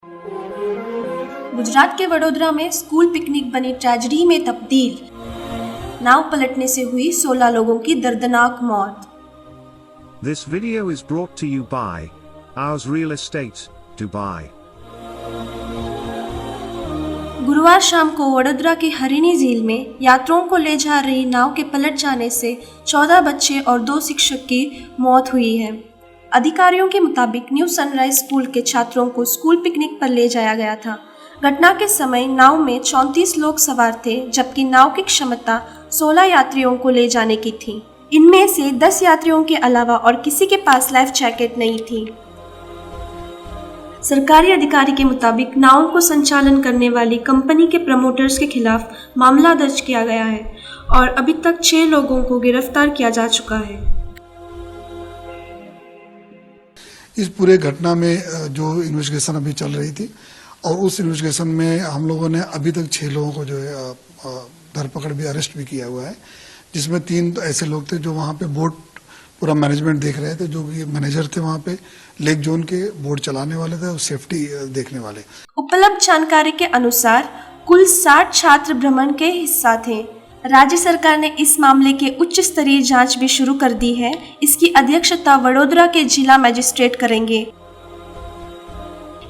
गुजरात के वडोदरा में school picnic बनी ट्रेजेडी में तब्दील। नाव पलटने से हुई 16 लोगों की दर्दनाक मौत। This video is brought to you by Ours Real Estate, Dubai. गुरुवार शाम को वडोदरा की हरिणी झील में यात्रियों को ले जा रही नाव के पलट जाने से 14 बच्चे और 2 शिक्षक की मौत हुई है। अधिकारियों के मुताबिक न्यू सनराइज स्कूल के छात्रों को स्कूल पिकनिक पर ले जाया गया था। घटना के समय नाव में 34 लोग सवार थे, जबकि नाव की क्षमता 16 यात्रियों को ले जाने की थी। इनमें से 10 यात्रियों के अलावा और किसी के पास लाइफ जैकेट नहीं थी। सरकारी अधिकारी के मुताबिक नाव को संचालन करने वाली कंपनी के प्रमोटर्स के खिलाफ मामला दर्ज किया गया है और अभी तक 6 लोगों को गिरफ्तार किया जा चुका है। इस पूरे घटना में जो इन्वेस्टिगेशन अभी चल रही थी और उस इन्वेस्टिगेशन में हम लोगों ने अभी तक 6 लोगों को जो है धरपकड़ भी, अरेस्ट भी किया हुआ है, जिसमें 3 तो ऐसे लोग थे जो वहाँ पे बोट पूरा मैनेजमेंट देख रहे थे, जो कि मैनेजर थे वहाँ पे लेक जोन के, बोट चलाने वाले थे और सेफ्टी देखने वाले। उपलब्ध जानकारी के अनुसार कुल 60 छात्र भ्रमण के हिस्सा थे। राज्य सरकार ने इस मामले की उच्च स्तरीय जांच भी शुरू कर दी है। इसकी अध्यक्षता वडोदरा के जिला मजिस्ट्रेट करेंगे।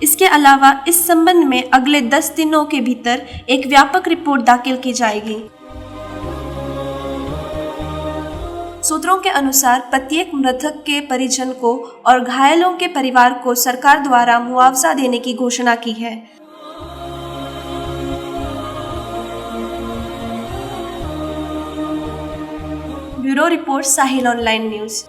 इसके अलावा इस संबंध में अगले 10 दिनों के भीतर एक व्यापक रिपोर्ट दाखिल की जाएगी। सूत्रों के अनुसार प्रत्येक मृतक के परिजन को और घायलों के परिवार को सरकार द्वारा मुआवजा देने की घोषणा की है। ब्यूरो रिपोर्ट साहिल ऑनलाइन न्यूज़।